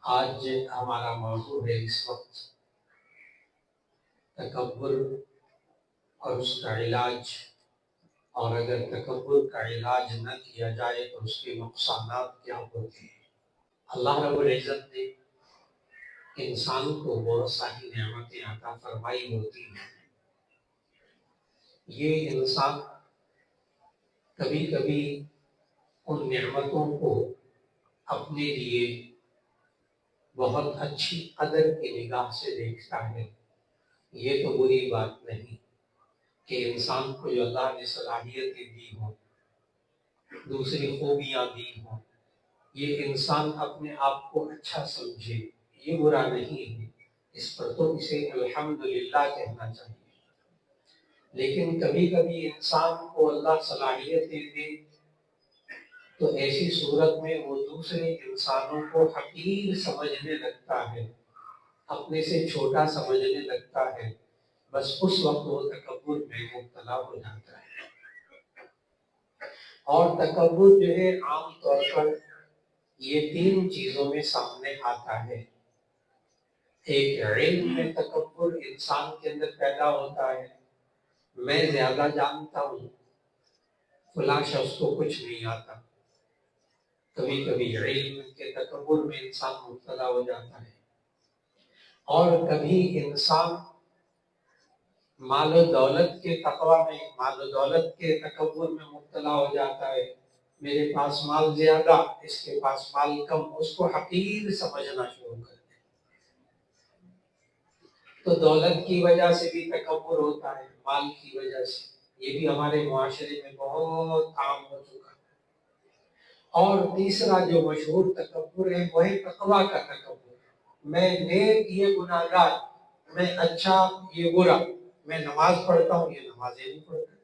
آج ہمارا موضوع ہے اس وقت تکبر اور اس کا علاج، اور اگر تکبر کا علاج نہ کیا جائے تو اس کے نقصانات کیا ہوتے ہیں۔ اللہ رب العزت نے انسان کو بہت ساری نعمتیں عطا فرمائی ہوتی ہیں۔ یہ انسان کبھی کبھی ان نعمتوں کو اپنے لیے بہت اچھی قدر کی نگاہ سے دیکھتا ہے۔ یہ تو بری بات نہیں کہ انسان کو جو اللہ نے صلاحیتیں دی ہوں، دوسری خوبیاں دی ہوں، یہ انسان اپنے آپ کو اچھا سمجھے، یہ برا نہیں ہے، اس پر تو اسے الحمدللہ کہنا چاہیے۔ لیکن کبھی کبھی انسان کو اللہ صلاحیتیں دے تو ایسی صورت میں وہ دوسرے انسانوں کو حقیر سمجھنے لگتا ہے، اپنے سے چھوٹا سمجھنے لگتا ہے، بس اس وقت وہ تکبر میں مبتلا ہو جاتا ہے۔ اور تکبر جو ہے عام طور پر یہ تین چیزوں میں سامنے آتا ہے۔ ایک علم میں تکبر انسان کے اندر پیدا ہوتا ہے، میں زیادہ جانتا ہوں، فلاں شخص کو کچھ نہیں آتا۔ کبھی کبھی علم کے تکبر میں انسان مبتلا ہو جاتا ہے، اور کبھی انسان مال و دولت کے تقوی میں، مال و دولت کے تکبر میں مبتلا ہو جاتا ہے۔ میرے پاس مال زیادہ، اس کے پاس مال کم، اس کو حقیر سمجھنا شروع کر دے۔ تو دولت کی وجہ سے بھی تکبر ہوتا ہے، مال کی وجہ سے، یہ بھی ہمارے معاشرے میں بہت عام ہو چکا ہے۔ اور تیسرا جو مشہور تکبر ہے وہ ہے تقوی کا تکبر۔ میں نیک یہ گناہگار، میں اچھا یہ برا، میں نماز پڑھتا ہوں یہ نمازیں نہیں پڑھتا،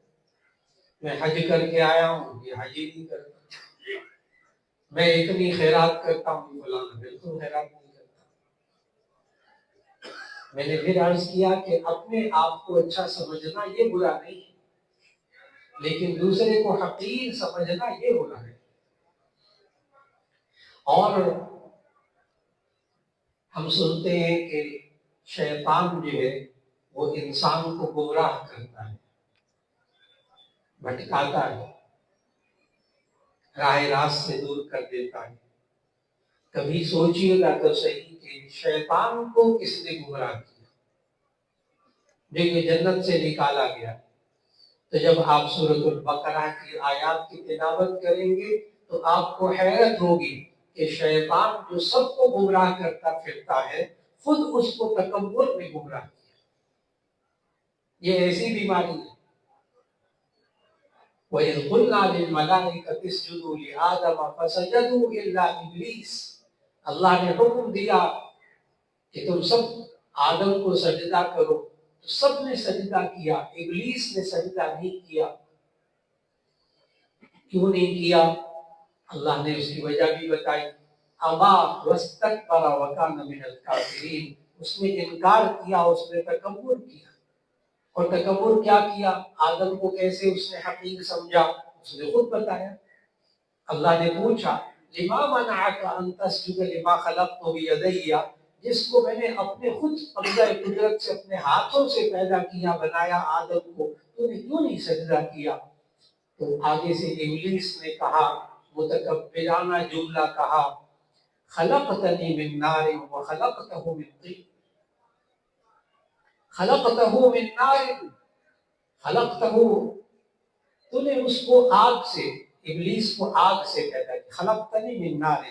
میں حج کر کے آیا ہوں یہ حج ہی نہیں کرتا، میں اتنی خیرات کرتا ہوں یہ فلانا بالکل خیرات نہیں کرتا۔ میں نے پھر عرض کیا کہ اپنے آپ کو اچھا سمجھنا یہ برا نہیں ہے، لیکن دوسرے کو حقیر سمجھنا یہ برا ہے۔ اور ہم سنتے ہیں کہ شیطان جو ہے وہ انسان کو گمراہ کرتا ہے، بھٹکاتا ہے، راہ راست سے دور کر دیتا ہے۔ کبھی سوچیے گا تو صحیح کہ شیطان کو کس نے گمراہ کیا؟ دیکھیے جنت سے نکالا گیا، تو جب آپ سورۃ البقرہ کی آیات کی تلاوت کریں گے تو آپ کو حیرت ہوگی کہ شیطان جو سب کو گمراہ کرتا پھرتا ہے، خود اس کو تکبر میں گمراہ کیا۔ یہ ایسی بیماری ہے۔ وَإِذْ قُلْنَا لِلْمَلَائِكَةِ اسْجُدُوا لِآدَمَ فَسَجَدُوا إِلَّا إِبْلِيسَ، اللہ نے حکم دیا کہ تم سب آدم کو سجدہ کرو، تو سب نے سجدہ کیا، ابلیس نے سجدہ نہیں کیا۔ کیوں نہیں کیا؟ اللہ نے اس کی وجہ بھی بتائی، ابا واستکبر وکان من الکافرین، اس نے انکار کیا، اس نے تکبر کیا۔ اور تکبر کیا کیا؟ آدم کو کیسے اس نے حقیر سمجھا، اس نے خود بتایا۔ اللہ نے پوچھا لما منعک ان تسجد لما خلقت بیدی، جس کو میں نے اپنے خود قبضہ قدرت سے اپنے ہاتھوں سے پیدا کیا، بنایا آدم کو، تو نے کیوں نہیں سجدہ کیا؟ تو آگے سے ابلیس نے کہا، متکبرانہ جملہ کہا، خلقتنی من نار وخلقتہ من طین، خلقتہ من نار، خلقتہ، تو نے اس کو آگ سے، ابلیس کو آگ سے پیدا کیا، خلقتنی من نار،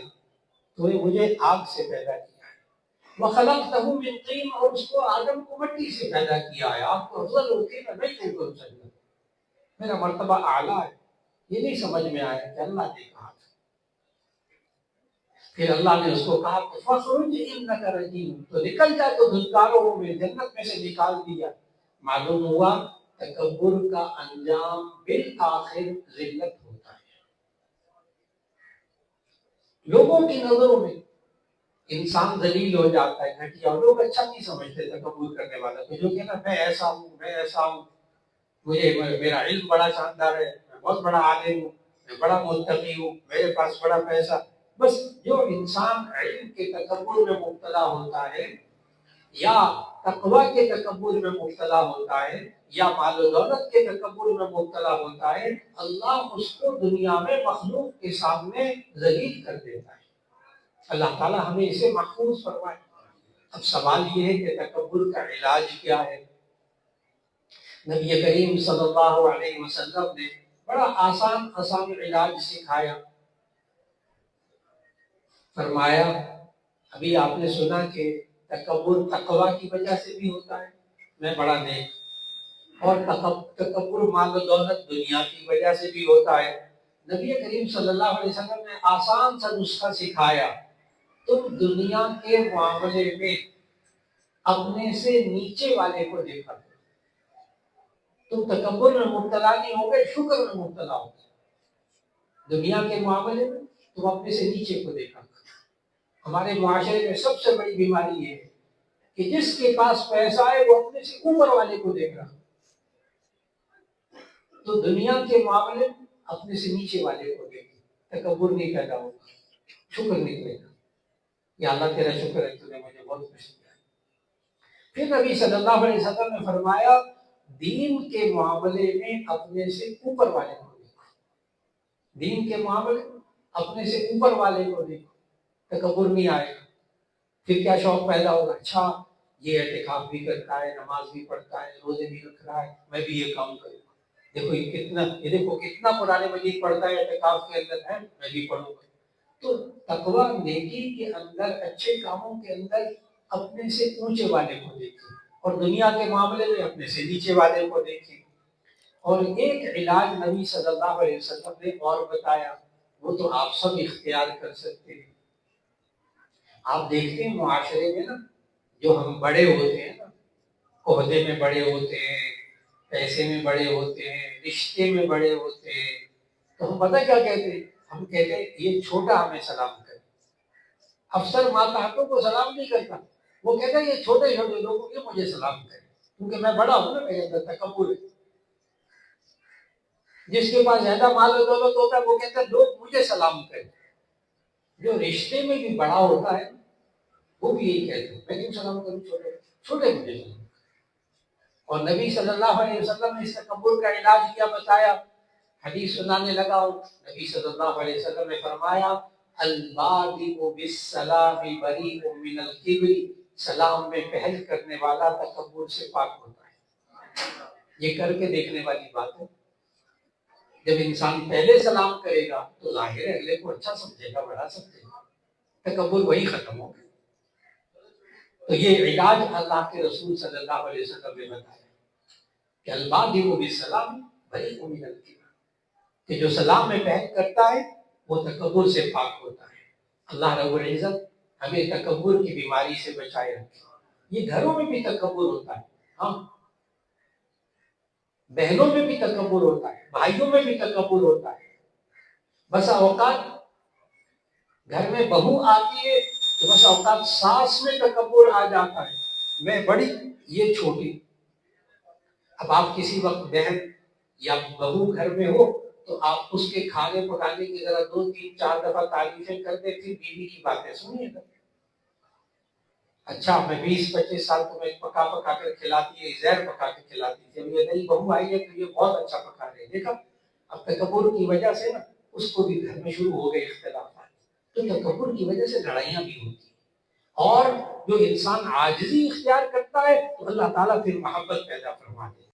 تو نے مجھے آگ سے پیدا کیا ہے، وخلقتہ من طین، اور اس کو آدم کو مٹی سے پیدا کیا ہے۔ آپ کو افضل ہوتی ہے میں نہیں کر سکتا، میرا مرتبہ اعلیٰ ہے۔ یہ نہیں سمجھ میں آیا کہ اللہ نے کہا تھا۔ پھر اللہ نے اس کو کہا کہ فَخْرُجْ إِنَّكَ رَجِيمٌ، تو نکل جا، تو دھنکاروں میں جنت میں سے نکال دیا۔ معلوم ہوا تکبر کا انجام بالآخر ذلت ہوتا ہے۔ لوگوں کی نظروں میں انسان ذلیل ہو جاتا ہے، گھٹیا، لوگ اچھا نہیں سمجھتے تکبر کرنے والا کو، جو کہنا میں ایسا ہوں، میں ایسا ہوں، مجھے میرا علم بڑا شاندار ہے، میں بہت بڑا عالم ہوں، میں بڑا متقی ہوں، میرے پاس بڑا پیسہ، بس جو انسان علم کے تکبر میں مبتلا ہوتا ہے یا تقوی کے تکبر میں مبتلا ہوتا ہے یا مال و دولت کے تکبر میں مبتلا ہوتا ہے، اللہ اس کو دنیا میں مخلوق کے سامنے ذلیل کر دیتا ہے۔ اللہ تعالیٰ ہمیں اسے محفوظ فرمائے۔ اب سوال یہ ہے کہ تکبر کا علاج کیا ہے؟ نبی کریم صلی اللہ علیہ وسلم نے بڑا آسان علاج سکھایا۔ فرمایا، ابھی آپ نے سنا کہ تکبر تقوی کی وجہ سے بھی ہوتا ہے، میں بڑا نیک، اور تکبر مال و دولت دنیا کی وجہ سے بھی ہوتا ہے۔ نبی کریم صلی اللہ علیہ وسلم نے آسان سا نسخہ سکھایا، تم دنیا کے معاملے میں اپنے سے نیچے والے کو دیکھا کرو، تم تکبر میں مبتلا نہیں ہوگے، شکر میں مبتلا ہوگے۔ دنیا کے معاملے میں تم اپنے سے نیچے کو دیکھا کرو۔ ہمارے معاشرے میں سب سے بڑی بیماری یہ ہے کہ جس کے پاس پیسہ ہے وہ اپنے سے اوپر والے کو دیکھ رہا، تو دنیا کے معاملے میں اپنے سے نیچے والے کو دیکھ، تکبر نہیں پیدا ہوگا، شکر نہیں پیدا۔ یا اللہ تیرا شکر ہے، تو نے مجھے بہت خوش کیا۔ پھر نبی صلی اللہ علیہ وسلم نے فرمایا، دین کے معاملے میں اپنے سے اوپر والے کو دیکھو، دین کے معاملے میں اپنے سے اوپر والے کو دیکھو، تکبر نہیں آئے گا۔ پھر کیا شوق پیدا ہوگا، اچھا یہ اعتکاف بھی کرتا ہے، نماز بھی پڑھتا ہے، روزے بھی رکھ رہا ہے، میں بھی یہ کام کروں گا۔ دیکھو یہ کتنا قرآن مجید پڑھتا ہے، اعتکاف کے اندر ہے، میں بھی پڑھوں گا۔ تو تقوی نیکی کے اندر، اچھے کاموں کے اندر اپنے سے اونچے والے کو دیکھیں، اور دنیا کے معاملے میں اپنے سے نیچے والے کو دیکھیں۔ اور ایک علاج نبی صلی اللہ علیہ وسلم نے اور بتایا، وہ تو آپ سب اختیار کر سکتے ہیں۔ آپ دیکھتے ہیں معاشرے میں نا، جو ہم بڑے ہوتے ہیں نا، عہدے میں بڑے ہوتے ہیں، پیسے میں بڑے ہوتے ہیں، رشتے میں بڑے ہوتے ہیں، تو ہم پتہ کیا کہتے ہیں؟ ہم کہتے ہیں یہ چھوٹا ہمیں سلام کرے۔ افسر ماتحتوں کو سلام نہیں کرتا، وہ کہتا ہے یہ چھوٹے چھوٹے لوگوں یہ مجھے سلام کرے، کیونکہ میں بڑا ہوں نا، میرے اندر تکبر ہے۔ جس کے پاس زیادہ مال و دولت ہوتا ہے وہ کہتا ہے لوگ مجھے سلام کریں۔ جو رشتے میں بھی بڑا ہوتا ہے وہ بھی یہی کہتے ہیں، میں کیوں سلام کروں چھوٹے چھوٹے مجھے سلام۔ اور نبی صلی اللہ علیہ وسلم نے اس تکبر کا علاج کیا بتایا، حدیث سنانے لگا ہوں۔ نبی صلی اللہ علیہ وسلم نے فرمایا، البادئ بالسلام بریء من الکبر، سلام میں پہل کرنے والا تکبر سے پاک ہوتا ہے۔ یہ کر کے دیکھنے والی بات ہے۔ جب انسان پہلے سلام کرے گا تو ظاہر ہے اگلے کو اچھا سمجھے گا، بڑا سمجھے گا، تکبر وہی ختم ہو گیا۔ تو یہ علاج اللہ کے رسول صلی اللہ علیہ وسلم نے بتایا کہ البادئ بالسلام بریء من الکبر، کہ جو سلام میں پہل کرتا ہے وہ تکبر سے پاک ہوتا ہے۔ اللہ رب العزت ہمیں تکبر کی بیماری سے بچائے رکھے۔ یہ گھروں میں بھی تکبر ہوتا ہے، ہاں، بہنوں میں بھی تکبر ہوتا ہے، بھائیوں میں بھی تکبر ہوتا ہے۔ بس اوقات گھر میں بہو آتی ہے تو بس اوقات ساس میں تکبر آ جاتا ہے، میں بڑی یہ چھوٹی۔ اب آپ کسی وقت بہن یا بہو گھر میں ہو تو آپ اس کے کھانے پکانے کی ذرا 2 3 4 دفعہ تعریفیں کر دیں، پھر بیوی کی باتیں سنیے گا۔ اچھا میں 20 25 سال تمہیں پکا پکا کر کھلاتی ہے، زہر پکا کے کھلاتی تھی، اب یہ نئی بہو آئی ہے تو یہ بہت اچھا پکا رہی ہے، دیکھا اب تکبر کی وجہ سے نا اس کو بھی گھر میں شروع ہو گئے اختلافات۔ تو تکبر کی وجہ سے لڑائیاں بھی ہوتی ہیں، اور جو انسان عاجزی اختیار کرتا ہے تو اللہ تعالیٰ پھر محبت پیدا فرما دیتا ہے۔